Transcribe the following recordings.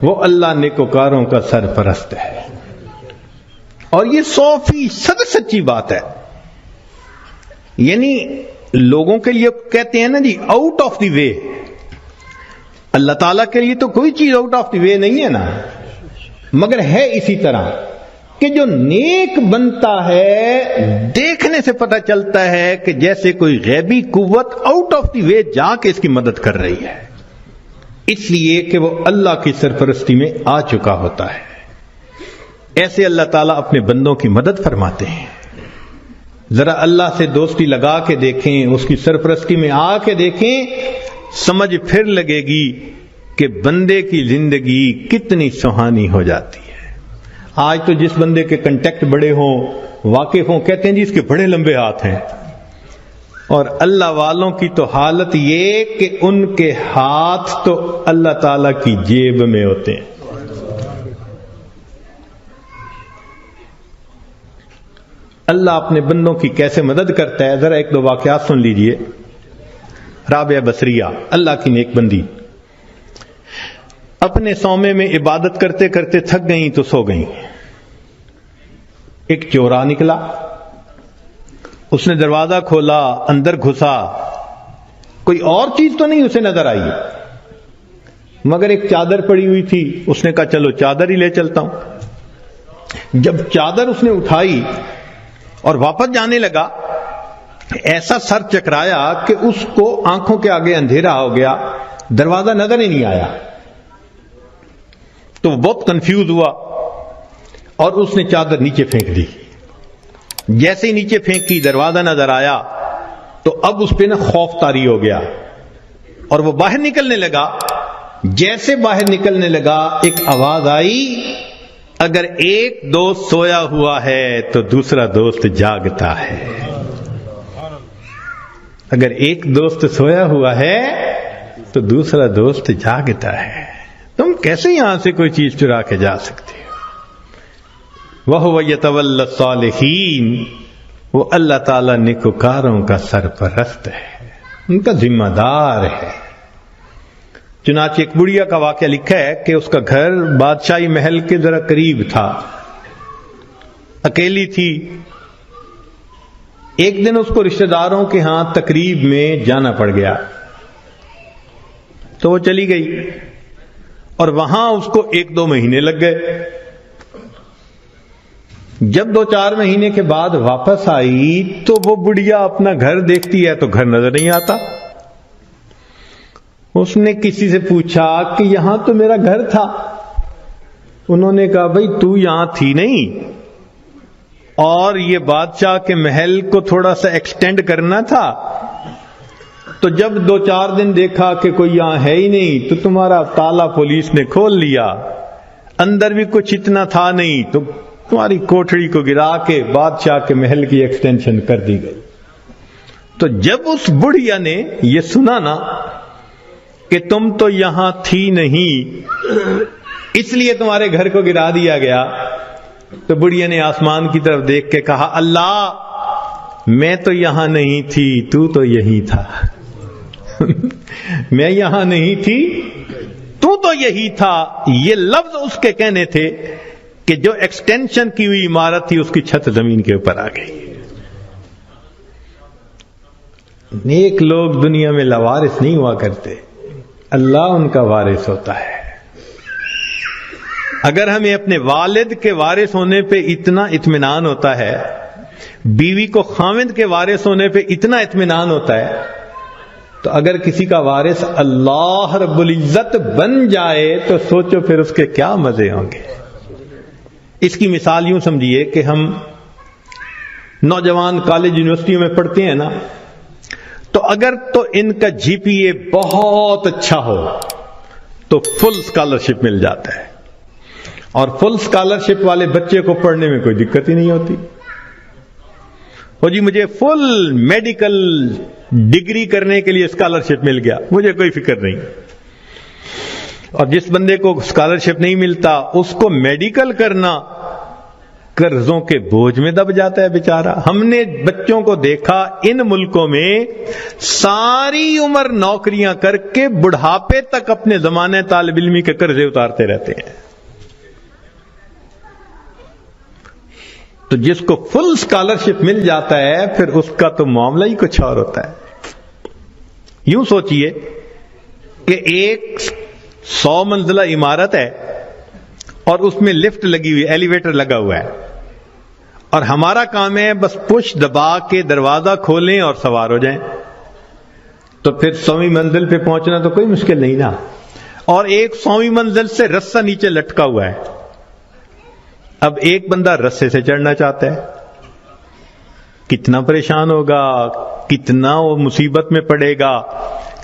وہ اللہ نیکوکاروں کا سرپرست ہے، اور یہ 100% سچی بات ہے۔ یعنی لوگوں کے لیے کہتے ہیں نا جی آؤٹ آف دی وے، اللہ تعالیٰ کے لیے تو کوئی چیز آؤٹ آف دی وے نہیں ہے نا، مگر ہے اسی طرح کہ جو نیک بنتا ہے دیکھنے سے پتہ چلتا ہے کہ جیسے کوئی غیبی قوت آؤٹ آف دی وے جا کے اس کی مدد کر رہی ہے، اس لیے کہ وہ اللہ کی سرپرستی میں آ چکا ہوتا ہے۔ ایسے اللہ تعالیٰ اپنے بندوں کی مدد فرماتے ہیں۔ ذرا اللہ سے دوستی لگا کے دیکھیں، اس کی سرپرستی میں آ کے دیکھیں، سمجھ پھر لگے گی کہ بندے کی زندگی کتنی سہانی ہو جاتی ہے۔ آج تو جس بندے کے کنٹیکٹ بڑے ہوں، واقف ہوں، کہتے ہیں جی اس کے بڑے لمبے ہاتھ ہیں، اور اللہ والوں کی تو حالت یہ کہ ان کے ہاتھ تو اللہ تعالی کی جیب میں ہوتے ہیں۔ اللہ اپنے بندوں کی کیسے مدد کرتا ہے، ذرا ایک دو واقعات سن لیجئے۔ رابعہ بصریہ اللہ کی نیک بندی اپنے صومعے میں عبادت کرتے کرتے تھک گئیں تو سو گئیں۔ ایک چورا نکلا، اس نے دروازہ کھولا، اندر گھسا، کوئی اور چیز تو نہیں اسے نظر آئی، مگر ایک چادر پڑی ہوئی تھی، اس نے کہا چلو چادر ہی لے چلتا ہوں۔ جب چادر اس نے اٹھائی اور واپس جانے لگا، ایسا سر چکرایا کہ اس کو آنکھوں کے آگے اندھیرا ہو گیا، دروازہ نظر ہی نہیں آیا، تو وہ بہت کنفیوز ہوا اور اس نے چادر نیچے پھینک دی۔ جیسے ہی نیچے پھینکی دروازہ نظر آیا تو اب اس پہ نا خوف طاری ہو گیا اور وہ باہر نکلنے لگا۔ جیسے باہر نکلنے لگا ایک آواز آئی، اگر ایک دوست سویا ہوا ہے تو دوسرا دوست جاگتا ہے۔ اگر ایک دوست سویا ہوا ہے تو دوسرا دوست جاگتا ہے۔ تم کیسے یہاں سے کوئی چیز چرا کے جا سکتے ہو؟ وَهُوَ يَتَوَلَّى الصَّالِحِينَ، وہ اللہ تعالیٰ نیکوکاروں کا سرپرست ہے، ان کا ذمہ دار ہے۔ چنانچہ ایک بڑھیا کا واقعہ لکھا ہے کہ اس کا گھر بادشاہی محل کے ذرا قریب تھا، اکیلی تھی۔ ایک دن اس کو رشتہ داروں کے ہاں تقریب میں جانا پڑ گیا، تو وہ چلی گئی اور وہاں اس کو 1-2 مہینے لگ گئے۔ جب 2-4 مہینے کے بعد واپس آئی تو وہ بڑھیا اپنا گھر دیکھتی ہے تو گھر نظر نہیں آتا۔ اس نے کسی سے پوچھا کہ یہاں تو میرا گھر تھا۔ انہوں نے کہا بھئی تو یہاں تھی نہیں، اور یہ بادشاہ کے محل کو تھوڑا سا ایکسٹینڈ کرنا تھا، تو جب 2-4 دن دیکھا کہ کوئی یہاں ہے ہی نہیں تو تمہارا تالا پولیس نے کھول لیا، اندر بھی کچھ اتنا تھا نہیں، تو تمہاری کوٹھڑی کو گرا کے بادشاہ کے محل کی ایکسٹینشن کر دی گئی۔ تو جب اس بڑھیا نے یہ سنا نا کہ تم تو یہاں تھی نہیں اس لیے تمہارے گھر کو گرا دیا گیا، تو بڑھیا نے آسمان کی طرف دیکھ کے کہا اللہ میں تو یہاں نہیں تھی، تو یہی تھا۔ میں یہاں نہیں تھی، تو یہی تھا۔ یہ لفظ اس کے کہنے تھے کہ جو ایکسٹینشن کی ہوئی عمارت تھی اس کی چھت زمین کے اوپر آ گئی۔ نیک لوگ دنیا میں لاوارث نہیں ہوا کرتے، اللہ ان کا وارث ہوتا ہے۔ اگر ہمیں اپنے والد کے وارث ہونے پہ اتنا اطمینان ہوتا ہے، بیوی کو خاوند کے وارث ہونے پہ اتنا اطمینان ہوتا ہے، تو اگر کسی کا وارث اللہ رب العزت بن جائے تو سوچو پھر اس کے کیا مزے ہوں گے۔ اس کی مثال یوں سمجھیے کہ ہم نوجوان کالج یونیورسٹیوں میں پڑھتے ہیں نا، تو اگر تو ان کا جی پی اے بہت اچھا ہو تو فل اسکالرشپ مل جاتا ہے، اور فل اسکالرشپ والے بچے کو پڑھنے میں کوئی دقت ہی نہیں ہوتی۔ وہ جی مجھے فل میڈیکل ڈگری کرنے کے لیے اسکالرشپ مل گیا، مجھے کوئی فکر نہیں۔ اور جس بندے کو اسکالرشپ نہیں ملتا اس کو میڈیکل قرضوں کے بوجھ میں دب جاتا ہے بیچارہ. ہم نے بچوں کو دیکھا ان ملکوں میں ساری عمر نوکریاں کر کے بڑھاپے تک اپنے زمانے طالب علمی کے قرضے اتارتے رہتے ہیں. تو جس کو فل اسکالرشپ مل جاتا ہے پھر اس کا تو معاملہ ہی کچھ اور ہوتا ہے. یوں سوچئے کہ ایک 100 منزلہ عمارت ہے اور اس میں لفٹ لگی ہوئی, ایلیویٹر لگا ہوا ہے, اور ہمارا کام ہے بس پش دبا کے دروازہ کھولیں اور سوار ہو جائیں. تو پھر 100ویں منزل پہ پہنچنا تو کوئی مشکل نہیں نا. اور ایک 100ویں منزل سے رسہ نیچے لٹکا ہوا ہے. اب ایک بندہ رسے سے چڑھنا چاہتا ہے, کتنا پریشان ہوگا, کتنا وہ مصیبت میں پڑے گا,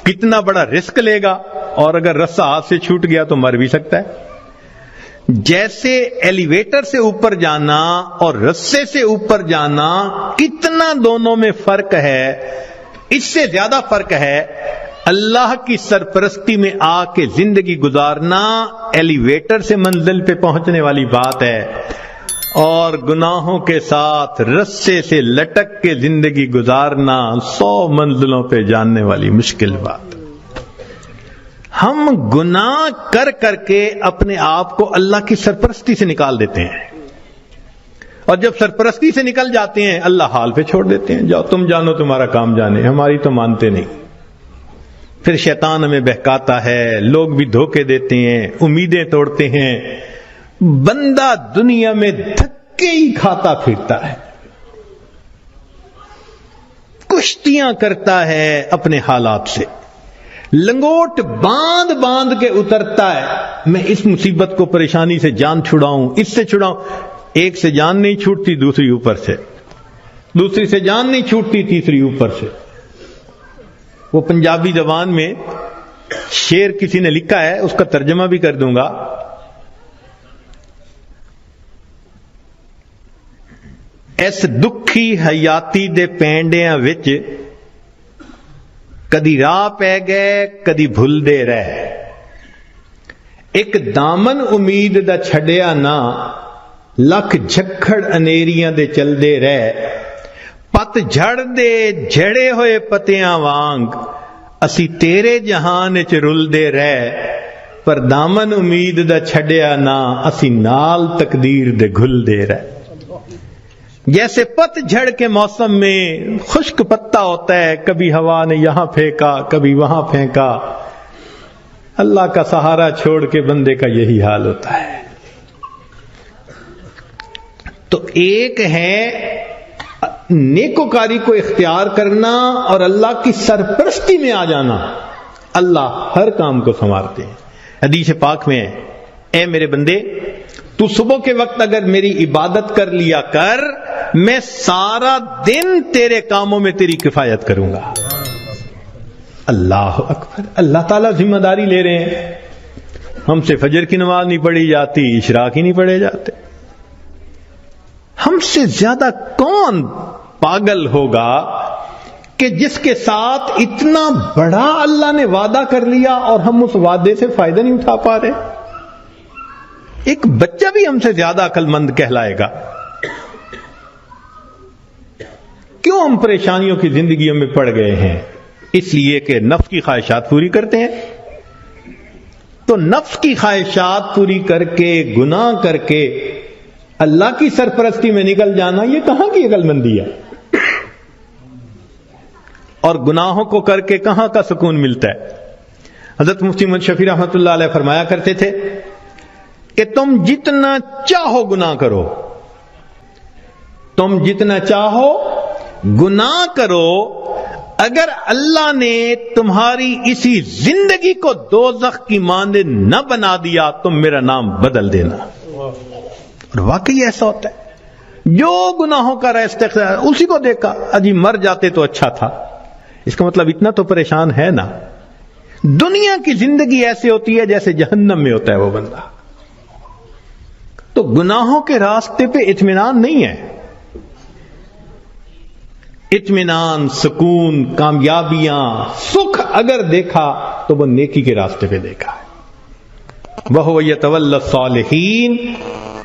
کتنا بڑا رسک لے گا, اور اگر رسہ ہاتھ سے چھوٹ گیا تو مر بھی سکتا ہے. جیسے ایلیویٹر سے اوپر جانا اور رسے سے اوپر جانا کتنا دونوں میں فرق ہے, اس سے زیادہ فرق ہے اللہ کی سرپرستی میں آ کے زندگی گزارنا ایلیویٹر سے منزل پہ پہنچنے والی بات ہے, اور گناہوں کے ساتھ رسے سے لٹک کے زندگی گزارنا 100 منزلوں پہ جاننے والی مشکل بات. ہم گناہ کر کر کے اپنے آپ کو اللہ کی سرپرستی سے نکال دیتے ہیں, اور جب سرپرستی سے نکل جاتے ہیں اللہ حال پہ چھوڑ دیتے ہیں, جاؤ تم جانو تمہارا کام جانے, ہماری تو مانتے نہیں. پھر شیطان ہمیں بہکاتا ہے, لوگ بھی دھوکے دیتے ہیں, امیدیں توڑتے ہیں, بندہ دنیا میں دھکے ہی کھاتا پھرتا ہے, کشتیاں کرتا ہے اپنے حالات سے, لنگوٹ باندھ باندھ کے اترتا ہے, میں اس مصیبت کو پریشانی سے جان چھڑاؤں, اس سے چھڑاؤں. ایک سے جان نہیں چھوٹتی, دوسری اوپر سے, دوسری سے جان نہیں چھوٹتی, تیسری اوپر سے. وہ پنجابی زبان میں شعر کسی نے لکھا ہے, اس کا ترجمہ بھی کر دوں گا. اس دکھی حیاتی دے پینڈیاں وچ کدی راہ پہ گئے کدی بھول دے رہے, ایک دامن امید دا چھڈیا نہ, لکھ جھکڑ انیریاں دے چل دے رہے, پت جھڑ دے جھڑے ہوئے پتیاں وانگ اسی تیرے جہان چ رل دے رہے, پر دامن امید دا چھڈیا نہ اسی نال تقدیر دے گھل دے رہے. جیسے پت جھڑ کے موسم میں خشک پتا ہوتا ہے, کبھی ہوا نے یہاں پھینکا کبھی وہاں پھینکا, اللہ کا سہارا چھوڑ کے بندے کا یہی حال ہوتا ہے. تو ایک ہے نیکوکاری کو اختیار کرنا اور اللہ کی سرپرستی میں آ جانا, اللہ ہر کام کو سنوارتے ہیں. حدیث پاک میں ہے, اے میرے بندے تو صبح کے وقت اگر میری عبادت کر لیا کر, میں سارا دن تیرے کاموں میں تیری کفایت کروں گا. اللہ اکبر, اللہ تعالیٰ ذمہ داری لے رہے ہیں. ہم سے فجر کی نماز نہیں پڑھی جاتی, اشراق ہی نہیں پڑھے جاتے. ہم سے زیادہ کون پاگل ہوگا کہ جس کے ساتھ اتنا بڑا اللہ نے وعدہ کر لیا اور ہم اس وعدے سے فائدہ نہیں اٹھا پا رہے. ایک بچہ بھی ہم سے زیادہ عقل مند کہلائے گا. کیوں ہم پریشانیوں کی زندگیوں میں پڑ گئے ہیں؟ اس لیے کہ نفس کی خواہشات پوری کرتے ہیں. تو نفس کی خواہشات پوری کر کے, گناہ کر کے اللہ کی سرپرستی میں نکل جانا, یہ کہاں کی عقل مندی ہے؟ اور گناہوں کو کر کے کہاں کا سکون ملتا ہے؟ حضرت مفتی محمد شفیع رحمۃ اللہ علیہ فرمایا کرتے تھے کہ تم جتنا چاہو گناہ کرو, تم جتنا چاہو گناہ کرو, اگر اللہ نے تمہاری اسی زندگی کو دوزخ کی مانند نہ بنا دیا تم میرا نام بدل دینا. اور واقعی ایسا ہوتا ہے. جو گناہوں کا استغفار اسی کو دیکھا, اجی مر جاتے تو اچھا تھا. اس کا مطلب اتنا تو پریشان ہے نا. دنیا کی زندگی ایسے ہوتی ہے جیسے جہنم میں ہوتا ہے وہ بندہ. تو گناہوں کے راستے پہ اطمینان نہیں ہے. اطمینان, سکون, کامیابیاں, سکھ اگر دیکھا تو وہ نیکی کے راستے پہ دیکھا ہے. وَهُوَ يَتَوَلَّى الصَّالِحِينَ،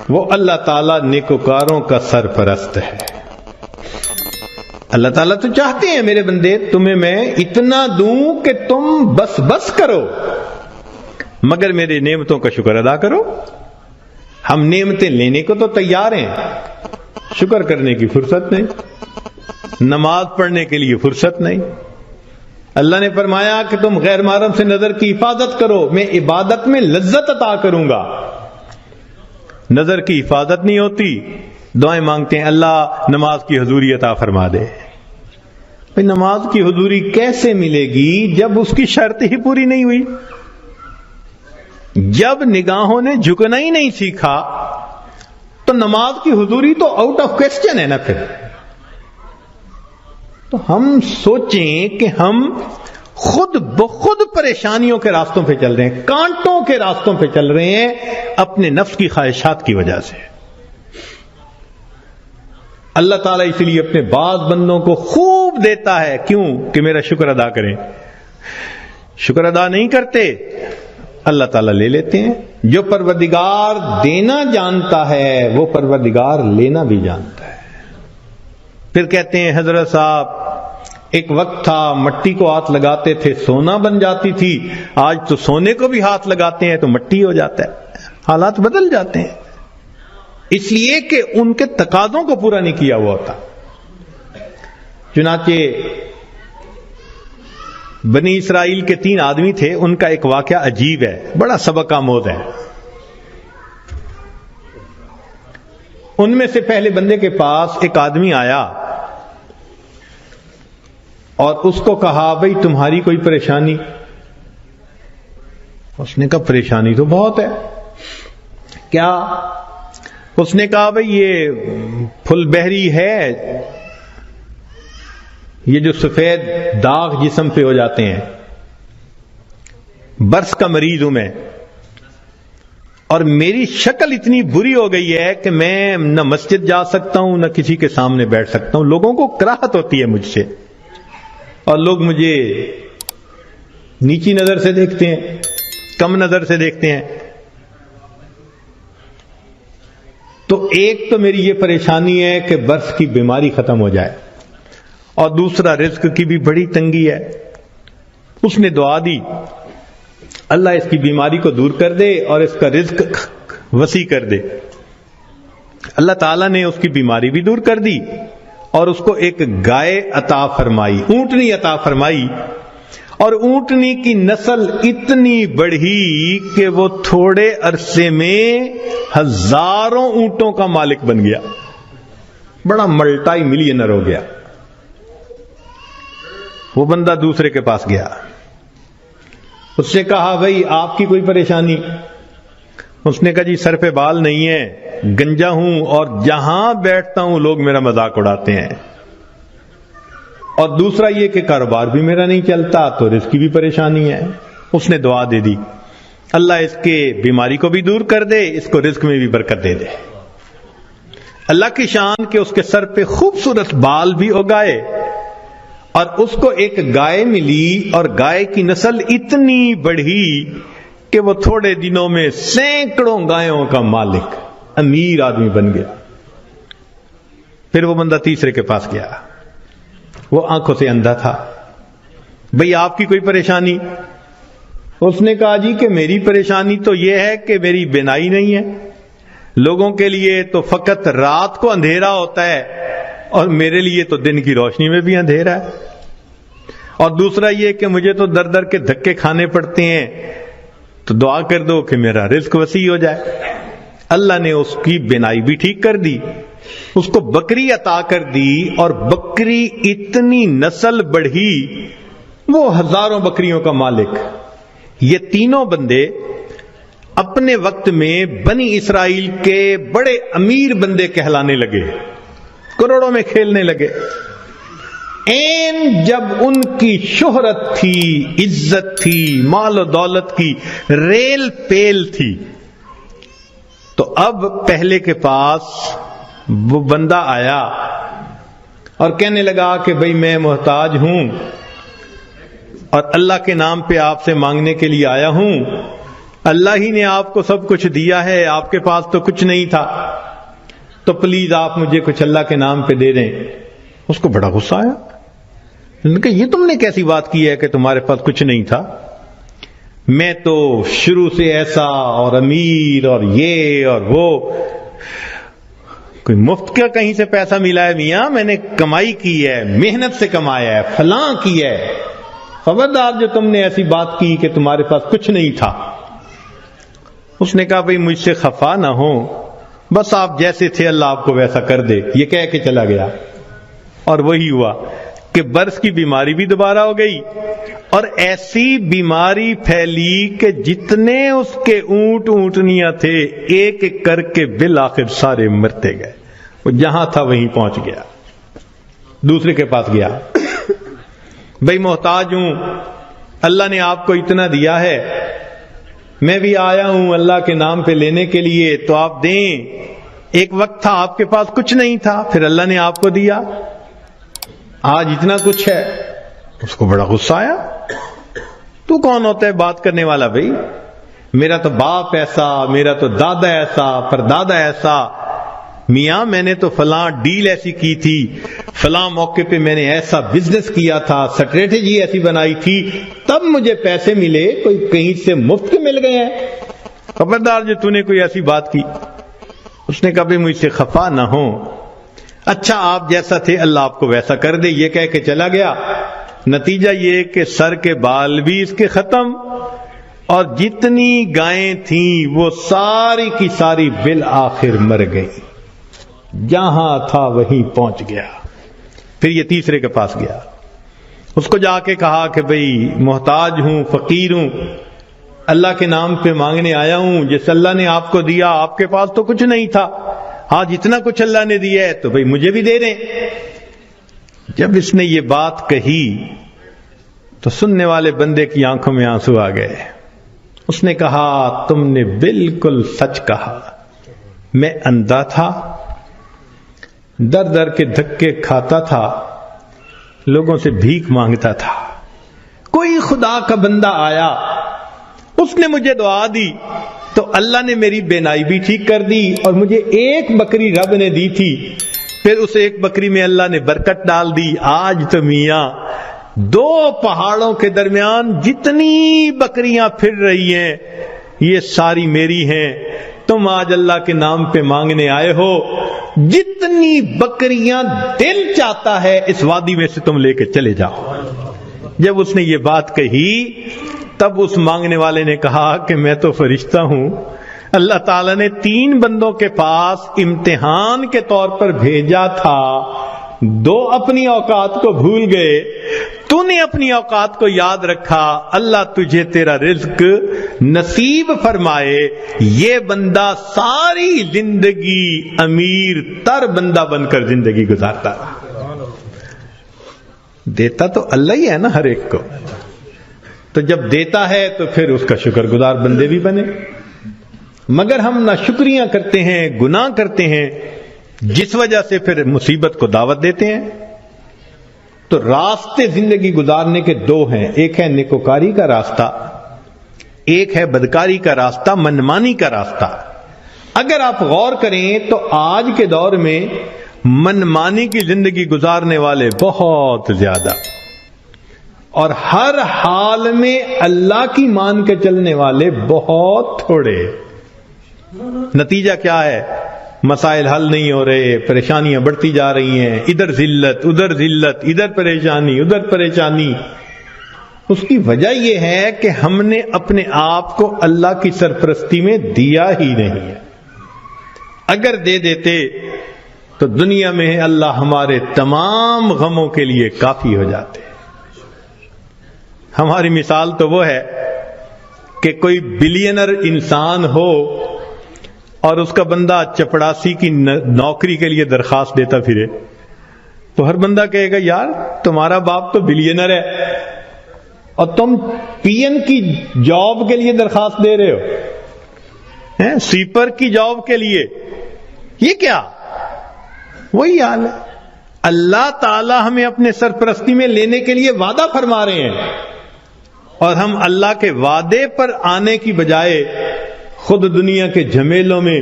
وہ اللہ تعالیٰ نیکوکاروں کا سرپرست ہے۔ اللہ تعالیٰ تو چاہتے ہیں میرے بندے تمہیں میں اتنا دوں کہ تم بس کرو، مگر میری نعمتوں کا شکر ادا کرو۔ ہم نعمتیں لینے کو تو تیار ہیں، شکر کرنے کی فرصت نہیں، نماز پڑھنے کے لیے فرصت نہیں۔ اللہ نے فرمایا کہ تم غیر محرم سے نظر کی حفاظت کرو، میں عبادت میں لذت عطا کروں گا۔ نظر کی حفاظت نہیں ہوتی، دعائیں مانگتے ہیں اللہ نماز کی حضوری عطا فرما دے۔ بھئی نماز کی حضوری کیسے ملے گی جب اس کی شرط ہی پوری نہیں ہوئی؟ جب نگاہوں نے جھکنا ہی نہیں سیکھا تو نماز کی حضوری تو آؤٹ آف کوسچن ہے نا۔ پھر تو ہم سوچیں کہ ہم خود بخود پریشانیوں کے راستوں پہ چل رہے ہیں، کانٹوں کے راستوں پہ چل رہے ہیں اپنے نفس کی خواہشات کی وجہ سے۔ اللہ تعالیٰ اس لیے اپنے بعض بندوں کو خوب دیتا ہے، کیوں کہ میرا شکر ادا کریں۔ شکر ادا نہیں کرتے، اللہ تعالیٰ لے لیتے ہیں۔ جو پروردگار دینا جانتا ہے وہ پروردگار لینا بھی جانتا ہے۔ پھر کہتے ہیں حضرت صاحب ایک وقت تھا مٹی کو ہاتھ لگاتے تھے سونا بن جاتی تھی، آج تو سونے کو بھی ہاتھ لگاتے ہیں تو مٹی ہو جاتا ہے۔ حالات بدل جاتے ہیں اس لیے کہ ان کے تقاضوں کو پورا نہیں کیا ہوا ہوتا۔ چنانچہ بنی اسرائیل کے 3 آدمی تھے، ان کا ایک واقعہ عجیب ہے، بڑا سبق آموز ہے۔ ان میں سے پہلے بندے کے پاس ایک آدمی آیا اور اس کو کہا بھئی تمہاری کوئی پریشانی؟ اس نے کہا پریشانی تو بہت ہے۔ کیا؟ اس نے کہا بھئی یہ پھل بہری ہے، یہ جو سفید داغ جسم پہ ہو جاتے ہیں، برس کا مریض ہوں میں، اور میری شکل اتنی بری ہو گئی ہے کہ میں نہ مسجد جا سکتا ہوں نہ کسی کے سامنے بیٹھ سکتا ہوں، لوگوں کو کراہت ہوتی ہے مجھ سے، اور لوگ مجھے نیچی نظر سے دیکھتے ہیں، کم نظر سے دیکھتے ہیں۔ تو ایک تو میری یہ پریشانی ہے کہ برس کی بیماری ختم ہو جائے، اور دوسرا رزق کی بھی بڑی تنگی ہے۔ اس نے دعا دی اللہ اس کی بیماری کو دور کر دے اور اس کا رزق وسیع کر دے۔ اللہ تعالیٰ نے اس کی بیماری بھی دور کر دی اور اس کو ایک گائے عطا فرمائی، اونٹنی عطا فرمائی، اور اونٹنی کی نسل اتنی بڑھی کہ وہ تھوڑے عرصے میں ہزاروں اونٹوں کا مالک بن گیا، بڑا ملٹائی ملینر ہو گیا۔ وہ بندہ دوسرے کے پاس گیا، اس سے کہا بھئی آپ کی کوئی پریشانی؟ اس نے کہا جی سر پہ بال نہیں ہے، گنجا ہوں، اور جہاں بیٹھتا ہوں لوگ میرا مذاق اڑاتے ہیں، اور دوسرا یہ کہ کاروبار بھی میرا نہیں چلتا، تو رزق کی بھی پریشانی ہے۔ اس نے دعا دے دی اللہ اس کے بیماری کو بھی دور کر دے، اس کو رزق میں بھی برکت دے دے۔ اللہ کی شان کہ اس کے سر پہ خوبصورت بال بھی اگائے، اور اس کو ایک گائے ملی، اور گائے کی نسل اتنی بڑھی کہ وہ تھوڑے دنوں میں سینکڑوں گایوں کا مالک، امیر آدمی بن گیا۔ پھر وہ بندہ تیسرے کے پاس گیا، وہ آنکھوں سے اندھا تھا، بھئی آپ کی کوئی پریشانی؟ اس نے کہا جی کہ میری پریشانی تو یہ ہے کہ میری بینائی نہیں ہے، لوگوں کے لیے تو فقط رات کو اندھیرا ہوتا ہے اور میرے لیے تو دن کی روشنی میں بھی اندھیرا ہے، اور دوسرا یہ کہ مجھے تو در در کے دھکے کھانے پڑتے ہیں، تو دعا کر دو کہ میرا رزق وسیع ہو جائے۔ اللہ نے اس کی بینائی بھی ٹھیک کر دی، اس کو بکری عطا کر دی، اور بکری اتنی نسل بڑھی وہ ہزاروں بکریوں کا مالک۔ یہ تینوں بندے اپنے وقت میں بنی اسرائیل کے بڑے امیر بندے کہلانے لگے، کروڑوں میں کھیلنے لگے۔ جب ان کی شہرت تھی، عزت تھی، مال و دولت کی ریل پیل تھی، تو اب پہلے کے پاس وہ بندہ آیا اور کہنے لگا کہ بھئی میں محتاج ہوں اور اللہ کے نام پہ آپ سے مانگنے کے لیے آیا ہوں، اللہ ہی نے آپ کو سب کچھ دیا ہے، آپ کے پاس تو کچھ نہیں تھا، تو پلیز آپ مجھے کچھ اللہ کے نام پہ دے دیں۔ اس کو بڑا غصہ آیا، انہوں نے کہا یہ تم نے کیسی بات کی ہے کہ تمہارے پاس کچھ نہیں تھا؟ میں تو شروع سے ایسا اور امیر اور یہ اور وہ، کوئی مفت کا کہیں سے پیسہ ملا ہے میاں؟ میں نے کمائی کی ہے، محنت سے کمایا ہے، فلاں کی ہے، خبردار جو تم نے ایسی بات کی کہ تمہارے پاس کچھ نہیں تھا۔ اس نے کہا بھئی مجھ سے خفا نہ ہو، بس آپ جیسے تھے اللہ آپ کو ویسا کر دے، یہ کہہ کے چلا گیا۔ اور وہی ہوا کہ برس کی بیماری بھی دوبارہ ہو گئی، اور ایسی بیماری پھیلی کہ جتنے اس کے اونٹ اونٹنیاں تھے ایک ایک کر کے بالآخر سارے مرتے گئے۔ وہ جہاں تھا وہیں پہنچ گیا، دوسرے کے پاس گیا، بھئی محتاج ہوں، اللہ نے آپ کو اتنا دیا ہے، میں بھی آیا ہوں اللہ کے نام پہ لینے کے لیے، تو آپ دیں۔ ایک وقت تھا آپ کے پاس کچھ نہیں تھا، پھر اللہ نے آپ کو دیا، آج اتنا کچھ ہے۔ اس کو بڑا غصہ آیا، تو کون ہوتا ہے بات کرنے والا؟ بھائی میرا تو باپ ایسا، میرا تو دادا ایسا، پردادا ایسا، میاں میں نے تو فلاں ڈیل ایسی کی تھی، فلاں موقع پہ میں نے ایسا بزنس کیا تھا، اسٹریٹجی ایسی بنائی تھی، تب مجھے پیسے ملے، کوئی کہیں سے مفت کے مل گئے ہیں؟ خبردار جو تو نے کوئی ایسی بات کی۔ اس نے کہا بھی مجھ سے خفا نہ ہو، اچھا آپ جیسا تھے اللہ آپ کو ویسا کر دے، یہ کہہ کے چلا گیا۔ نتیجہ یہ کہ سر کے بال بھی اس کے ختم، اور جتنی گائیں تھیں وہ ساری کی ساری بالآخر مر گئی، جہاں تھا وہیں پہنچ گیا۔ پھر یہ تیسرے کے پاس گیا، اس کو جا کے کہا کہ بھئی محتاج ہوں، فقیر ہوں، اللہ کے نام پہ مانگنے آیا ہوں، جس اللہ نے آپ کو دیا، آپ کے پاس تو کچھ نہیں تھا، آج اتنا کچھ اللہ نے دیا ہے تو بھئی مجھے بھی دے دیں۔ جب اس نے یہ بات کہی تو سننے والے بندے کی آنکھوں میں آنسو آ گئے۔ اس نے کہا تم نے بالکل سچ کہا، میں اندھا تھا، در در کے دھکے کھاتا تھا، لوگوں سے بھیک مانگتا تھا، کوئی خدا کا بندہ آیا، اس نے مجھے دعا دی تو اللہ نے میری بینائی بھی ٹھیک کر دی، اور مجھے ایک بکری رب نے دی تھی، پھر اس ایک بکری میں اللہ نے برکت ڈال دی۔ آج تو میاں دو پہاڑوں کے درمیان جتنی بکریاں پھر رہی ہیں یہ ساری میری ہیں، تم آج اللہ کے نام پہ مانگنے آئے ہو، جتنی بکریاں دل چاہتا ہے اس وادی میں سے تم لے کے چلے جاؤ۔ جب اس نے یہ بات کہی تب اس مانگنے والے نے کہا کہ میں تو فرشتہ ہوں، اللہ تعالیٰ نے 3 بندوں کے پاس امتحان کے طور پر بھیجا تھا، 2 اپنی اوقات کو بھول گئے، تو نے اپنی اوقات کو یاد رکھا، اللہ تجھے تیرا رزق نصیب فرمائے۔ یہ بندہ ساری زندگی امیر تر بندہ بن کر زندگی گزارتا رہا۔ دیتا تو اللہ ہی ہے نا ہر ایک کو، تو جب دیتا ہے تو پھر اس کا شکر گزار بندے بھی بنے، مگر ہم ناشکریاں کرتے ہیں، گناہ کرتے ہیں، جس وجہ سے پھر مصیبت کو دعوت دیتے ہیں۔ تو راستے زندگی گزارنے کے 2 ہیں، ایک ہے نیکوکاری کا راستہ، ایک ہے بدکاری کا راستہ، منمانی کا راستہ۔ اگر آپ غور کریں تو آج کے دور میں منمانی کی زندگی گزارنے والے بہت زیادہ، اور ہر حال میں اللہ کی مان کے چلنے والے بہت تھوڑے۔ نتیجہ کیا ہے؟ مسائل حل نہیں ہو رہے، پریشانیاں بڑھتی جا رہی ہیں، ادھر ذلت ادھر ذلت، ادھر پریشانی ادھر پریشانی۔ اس کی وجہ یہ ہے کہ ہم نے اپنے آپ کو اللہ کی سرپرستی میں دیا ہی نہیں ہے۔ اگر دے دیتے تو دنیا میں اللہ ہمارے تمام غموں کے لیے کافی ہو جاتے۔ ہماری مثال تو وہ ہے کہ کوئی بلینر انسان ہو اور اس کا بندہ چپڑاسی کی نوکری کے لیے درخواست دیتا پھرے، تو ہر بندہ کہے گا یار تمہارا باپ تو بلینر ہے اور تم پی این کی جاب کے لیے درخواست دے رہے ہو، سویپر کی جاب کے لیے، یہ کیا؟ وہی حال ہے۔ اللہ تعالی ہمیں اپنے سرپرستی میں لینے کے لیے وعدہ فرما رہے ہیں، اور ہم اللہ کے وعدے پر آنے کی بجائے خود دنیا کے جھمیلوں میں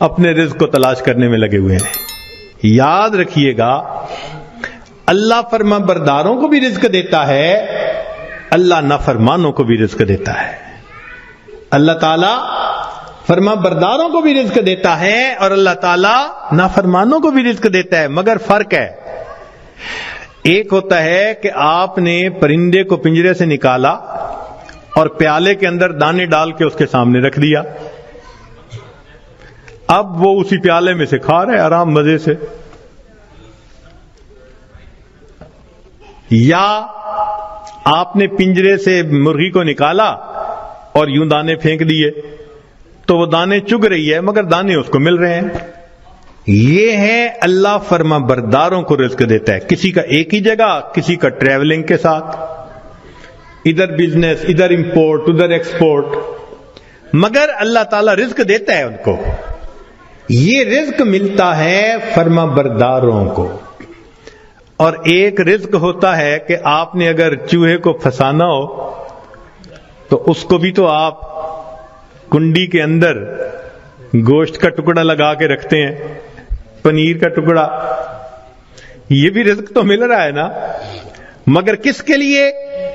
اپنے رزق کو تلاش کرنے میں لگے ہوئے ہیں۔ یاد رکھیے گا، اللہ فرما برداروں کو بھی رزق دیتا ہے، اللہ نافرمانوں کو بھی رزق دیتا ہے۔ اللہ تعالی فرما برداروں کو بھی رزق دیتا ہے اور اللہ تعالی نافرمانوں کو بھی رزق دیتا ہے، مگر فرق ہے۔ ایک ہوتا ہے کہ آپ نے پرندے کو پنجرے سے نکالا اور پیالے کے اندر دانے ڈال کے اس کے سامنے رکھ دیا، اب وہ اسی پیالے میں سے کھا رہے آرام مزے سے۔ یا آپ نے پنجرے سے مرغی کو نکالا اور یوں دانے پھینک دیے تو وہ دانے چگ رہی ہے مگر دانے اس کو مل رہے ہیں۔ یہ ہے اللہ فرما برداروں کو رزق دیتا ہے، کسی کا ایک ہی جگہ، کسی کا ٹریولنگ کے ساتھ، ادھر بزنس، ادھر امپورٹ، ادھر ایکسپورٹ، مگر اللہ تعالیٰ رزق دیتا ہے ان کو۔ یہ رزق ملتا ہے فرما برداروں کو۔ اور ایک رزق ہوتا ہے کہ آپ نے اگر چوہے کو پھنسانا ہو تو اس کو بھی تو آپ کنڈی کے اندر گوشت کا ٹکڑا لگا کے رکھتے ہیں، پنیر کا ٹکڑا، یہ بھی رزق تو مل رہا ہے نا، مگر کس کے لیے؟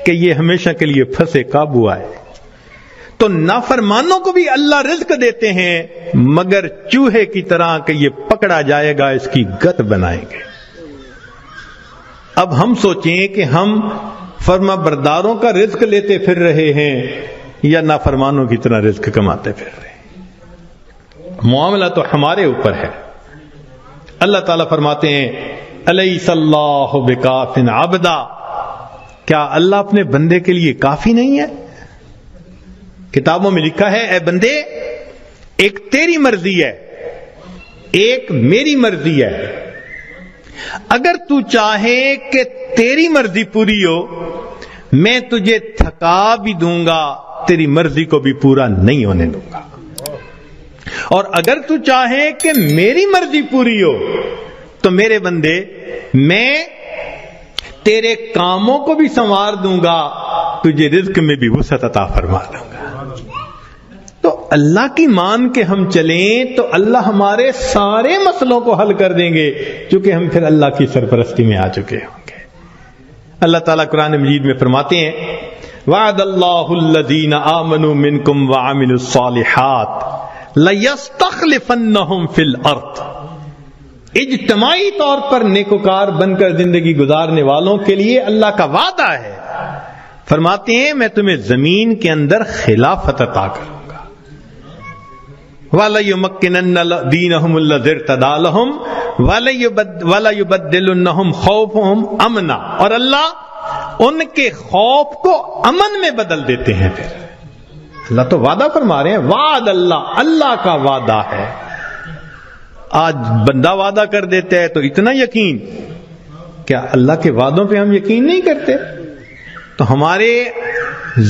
کہ یہ ہمیشہ کے لیے پھنسے، قابو آئے۔ تو نافرمانوں کو بھی اللہ رزق دیتے ہیں مگر چوہے کی طرح کہ یہ پکڑا جائے گا، اس کی گت بنائیں گے۔ اب ہم سوچیں کہ ہم فرما برداروں کا رزق لیتے پھر رہے ہیں یا نافرمانوں کی طرح رزق کماتے پھر رہے ہیں۔ معاملہ تو ہمارے اوپر ہے۔ اللہ تعالیٰ فرماتے ہیں الیس اللہ بکاف عبدا، کیا اللہ اپنے بندے کے لیے کافی نہیں ہے؟ کتابوں میں لکھا ہے اے بندے، ایک تیری مرضی ہے، ایک میری مرضی ہے، اگر تو چاہے کہ تیری مرضی پوری ہو میں تجھے تھکا بھی دوں گا، تیری مرضی کو بھی پورا نہیں ہونے دوں گا، اور اگر تو چاہے کہ میری مرضی پوری ہو تو میرے بندے میں تیرے کاموں کو بھی سنوار دوں گا، تجھے رزق میں بھی وسعت عطا فرما دوں گا۔ تو اللہ کی مان کے ہم چلیں تو اللہ ہمارے سارے مسئلوں کو حل کر دیں گے، چونکہ ہم پھر اللہ کی سرپرستی میں آ چکے ہوں گے۔ اللہ تعالیٰ قرآن مجید میں فرماتے ہیں وعد اللہ الذین آمنوا منکم وعملوا الصالحات لیستخلفنہم فی الارض، اجتماعی طور پر نیکوکار بن کر زندگی گزارنے والوں کے لیے اللہ کا وعدہ ہے۔ فرماتے ہیں میں تمہیں زمین کے اندر خلافت عطا کروں گا، وَلَيُمَكِّنَنَّ دِينَهُمُ الَّذِي ارْتَضَىٰ لَهُمْ وَلَيُبَدِّلُنَّهُمْ خَوْفَهُمْ أَمْنًا، اور اللہ ان کے خوف کو امن میں بدل دیتے ہیں۔ پھر اللہ تو وعدہ فرما رہے ہیں، وعد اللہ، اللہ کا وعدہ ہے۔ آج بندہ وعدہ کر دیتا ہے تو اتنا یقین، کیا اللہ کے وعدوں پہ ہم یقین نہیں کرتے؟ تو ہمارے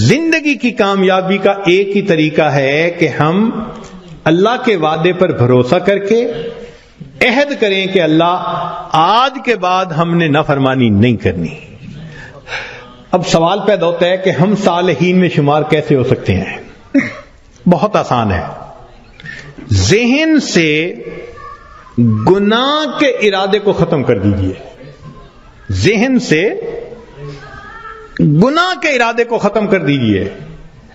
زندگی کی کامیابی کا ایک ہی طریقہ ہے کہ ہم اللہ کے وعدے پر بھروسہ کر کے عہد کریں کہ اللہ آج کے بعد ہم نے نافرمانی نہیں کرنی۔ اب سوال پیدا ہوتا ہے کہ ہم صالحین میں شمار کیسے ہو سکتے ہیں؟ بہت آسان ہے، ذہن سے گناہ کے ارادے کو ختم کر دیجئے، ذہن سے گناہ کے ارادے کو ختم کر دیجئے۔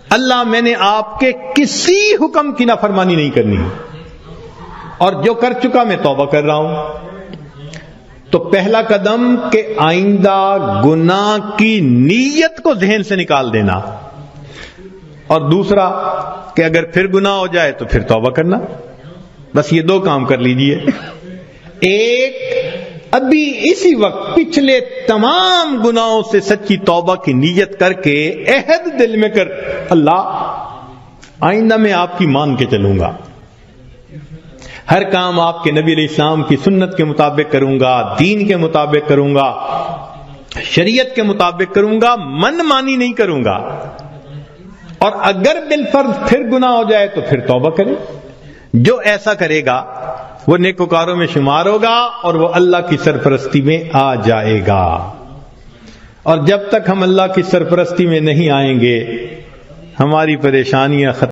اللہ میں نے آپ کے کسی حکم کی نافرمانی نہیں کرنی، اور جو کر چکا میں توبہ کر رہا ہوں۔ تو پہلا قدم کہ آئندہ گناہ کی نیت کو ذہن سے نکال دینا، اور دوسرا کہ اگر پھر گناہ ہو جائے تو پھر توبہ کرنا۔ بس یہ دو کام کر لیجئے۔ ایک، ابھی اسی وقت پچھلے تمام گناہوں سے سچی توبہ کی نیت کر کے عہد دل میں کر، اللہ آئندہ میں آپ کی مان کے چلوں گا، ہر کام آپ کے نبی علیہ السلام کی سنت کے مطابق کروں گا، دین کے مطابق کروں گا، شریعت کے مطابق کروں گا، من مانی نہیں کروں گا۔ اور اگر بالفرض پھر گناہ ہو جائے تو پھر توبہ کرے۔ جو ایسا کرے گا وہ نیکوکاروں میں شمار ہوگا اور وہ اللہ کی سرپرستی میں آ جائے گا۔ اور جب تک ہم اللہ کی سرپرستی میں نہیں آئیں گے ہماری پریشانیاں ختم